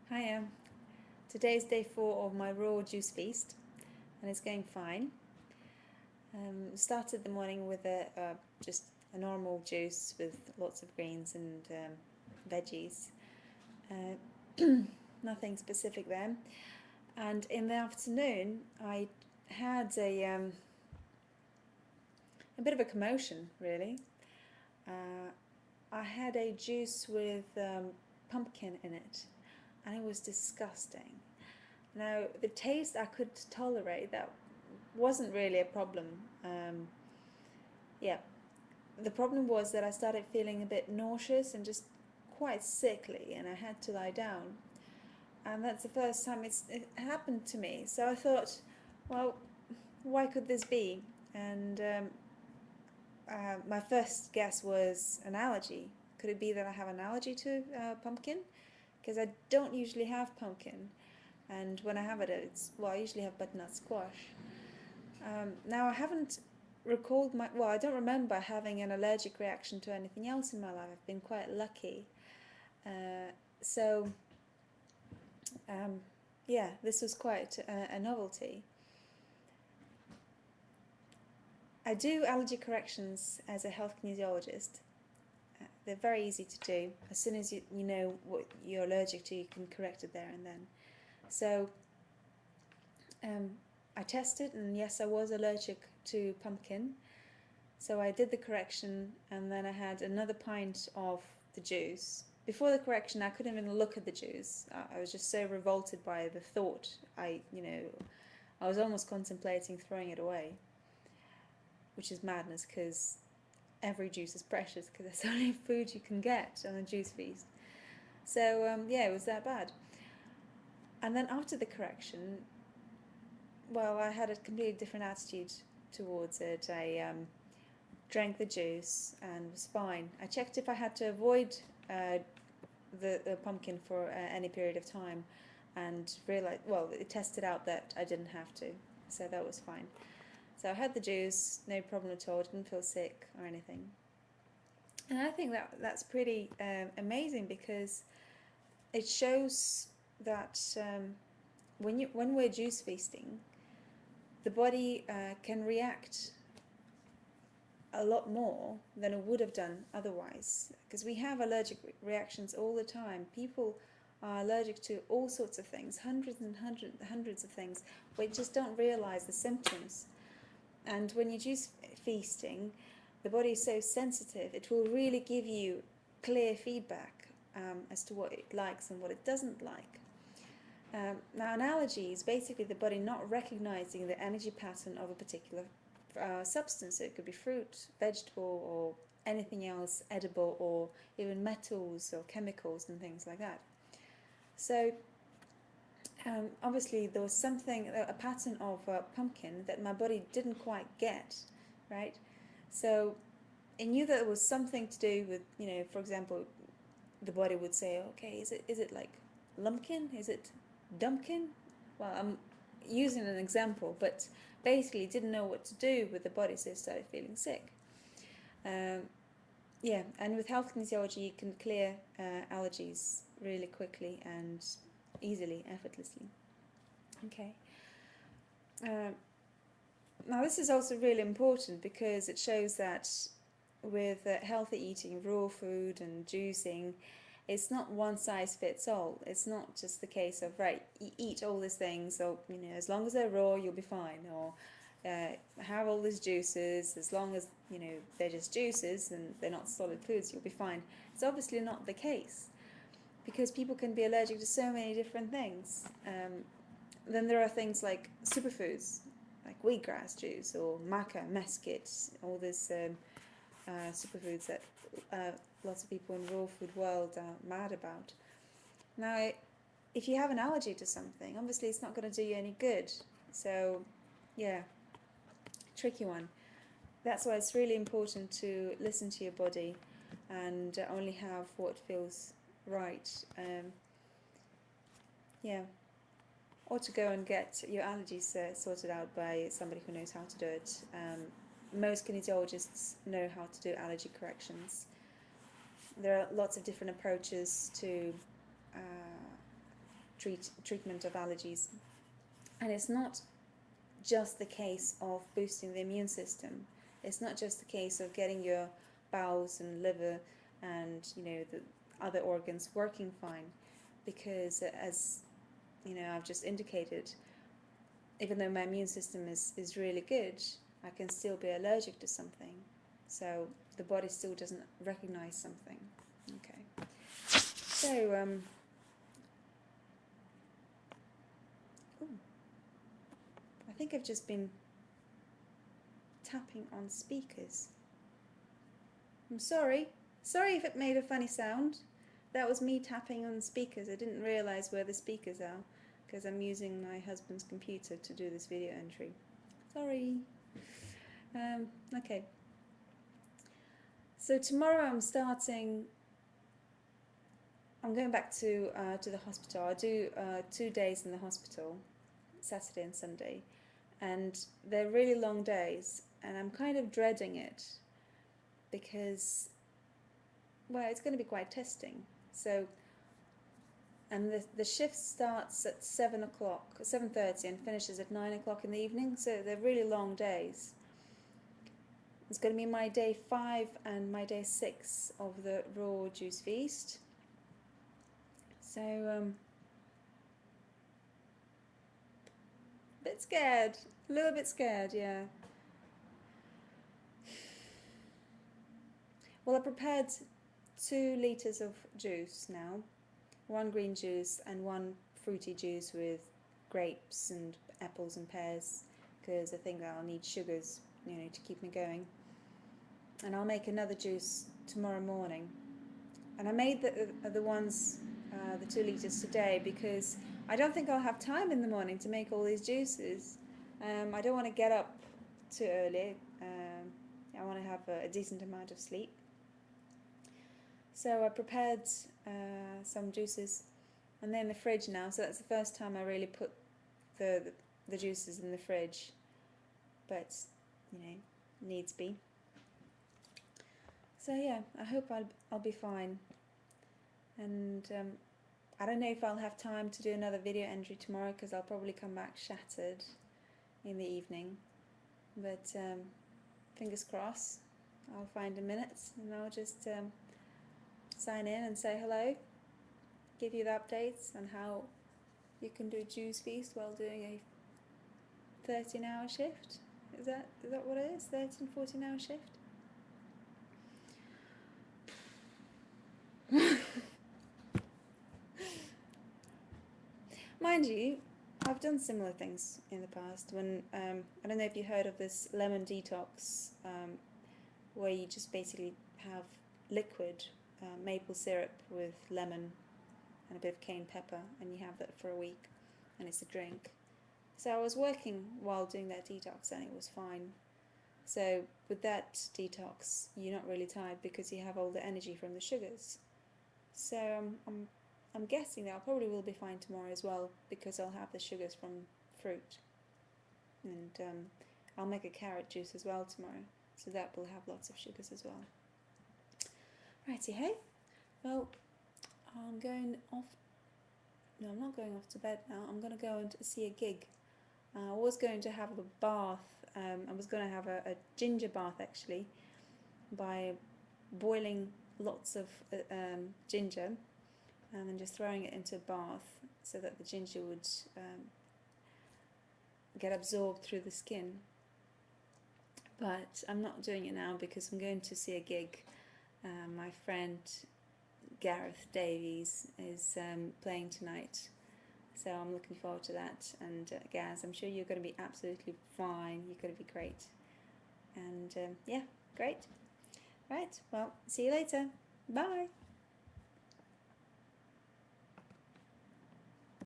Hi, today's day 4 of my raw juice feast, and it's going fine. Started the morning with just a normal juice with lots of greens and veggies. Nothing specific then. And in the afternoon, I had a bit of a commotion, really. Uh, I had a juice with pumpkin in it, and it was disgusting. Now, the taste I could tolerate, that wasn't really a problem. Um, yeah, the problem was that I started feeling a bit nauseous and just quite sickly, and I had to lie down. And that's the first time it happened to me. So I thought, well, why could this be? And my first guess was an allergy. Could it be that I have an allergy to pumpkin? Because I don't usually have pumpkin, and when I have it, I usually have butternut squash. Now I haven't recalled I don't remember having an allergic reaction to anything else in my life. I've been quite lucky. Uh, so, um, yeah, this was quite a novelty. I do allergy corrections as a health kinesiologist. They're very easy to do. As soon as you know what you're allergic to, you can correct it there and then. So, um, I tested, and yes, I was allergic to pumpkin. So I did the correction, and then I had another pint of the juice. Before the correction, I couldn't even look at the juice. I was just so revolted by the thought. I was almost contemplating throwing it away, which is madness because every juice is precious because it's the only food you can get on a juice feast. So yeah, it was that bad. And then after the correction, well, I had a completely different attitude towards it. I drank the juice and was fine. I checked if I had to avoid uh, the pumpkin for any period of time, and realized, well, it tested out that I didn't have to, so that was fine. So I had the juice, no problem at all, didn't feel sick or anything. And I think that's pretty amazing because it shows that when we're juice feasting, the body can react a lot more than it would have done otherwise, because we have allergic reactions all the time. People are allergic to all sorts of things, hundreds of things. We just don't realize the symptoms. And when you're juice feasting, the body is so sensitive, it will really give you clear feedback as to what it likes and what it doesn't like. Now, an allergy is basically the body not recognizing the energy pattern of a particular substance. So it could be fruit, vegetable, or anything else edible, or even metals or chemicals and things like that. So obviously there was something, a pattern of pumpkin that my body didn't quite get, right? So it knew that it was something to do with, for example, the body would say, okay, is it like lumpkin? Is it dumpkin? Well, I'm using an example, but basically didn't know what to do with the body, so it started feeling sick. Um, yeah, and with health kinesiology, you can clear allergies really quickly and easily, effortlessly. Okay. Uh, Now, this is also really important because it shows that with healthy eating, raw food, and juicing, it's not one size fits all. It's not just the case of, right, eat all these things, so, as long as they're raw, you'll be fine, or have all these juices, as long as, they're just juices and they're not solid foods, you'll be fine. It's obviously not the case because people can be allergic to so many different things. Then there are things like superfoods, like wheatgrass juice or maca, mesquite, all these superfoods that lots of people in the raw food world are mad about. Now, if you have an allergy to something, obviously it's not going to do you any good. So, yeah, tricky one. That's why it's really important to listen to your body and only have what feels right. Yeah. Or to go and get your allergies sorted out by somebody who knows how to do it. Most kinesiologists know how to do allergy corrections. There are lots of different approaches to treatment of allergies. And it's not just the case of boosting the immune system. It's not just the case of getting your bowels and liver and the other organs working fine, because as I've just indicated, even though my immune system is really good, I can still be allergic to something. So the body still doesn't recognize something. Okay. So I think I've just been tapping on speakers. I'm sorry. Sorry if it made a funny sound. That was me tapping on speakers. I didn't realize where the speakers are because I'm using my husband's computer to do this video entry. Sorry. Okay. So tomorrow I'm going back to the hospital. I do 2 days in the hospital, Saturday and Sunday, and they're really long days, and I'm kind of dreading it because, well, it's going to be quite testing. So, and the shift starts at 7:30 and finishes at 9 o'clock in the evening, so they're really long days. It's going to be my day 5 and my day 6 of the raw juice feast. So, a bit scared, a little bit scared, yeah. Well, I prepared 2 litres of juice now, 1 green juice and 1 fruity juice with grapes and apples and pears, because I think I'll need sugars, to keep me going. And I'll make another juice tomorrow morning. And I made the ones, the 2 litres today, because I don't think I'll have time in the morning to make all these juices. I don't want to get up too early. I want to have a decent amount of sleep. So I prepared some juices, and they're in the fridge now. So that's the first time I really put the juices in the fridge. But needs be. So yeah, I hope I'll be fine. And I don't know if I'll have time to do another video entry tomorrow, because I'll probably come back shattered in the evening. But fingers crossed, I'll find a minute and I'll just sign in and say hello, give you the updates on how you can do juice feast while doing a 13-hour shift. Is that what it is? 13, 14-hour shift? Mind you, I've done similar things in the past. When I don't know if you heard of this lemon detox, where you just basically have liquid maple syrup with lemon and a bit of cayenne pepper, and you have that for a week, and it's a drink. So I was working while doing that detox, and it was fine. So with that detox, you're not really tired because you have all the energy from the sugars. So I'm guessing that I probably will be fine tomorrow as well, because I'll have the sugars from fruit. And I'll make a carrot juice as well tomorrow, so that will have lots of sugars as well. Righty ho. Well, I'm going off. No, I'm not going off to bed now. I'm going to go and see a gig. I was going to have a bath. I was going to have a ginger bath, actually, by boiling lots of ginger and then just throwing it into a bath so that the ginger would get absorbed through the skin. But I'm not doing it now because I'm going to see a gig. My friend Gareth Davies is playing tonight, so I'm looking forward to that. And Gaz, I'm sure you're going to be absolutely fine. You're going to be great. And yeah, great. Right, well, see you later. Bye.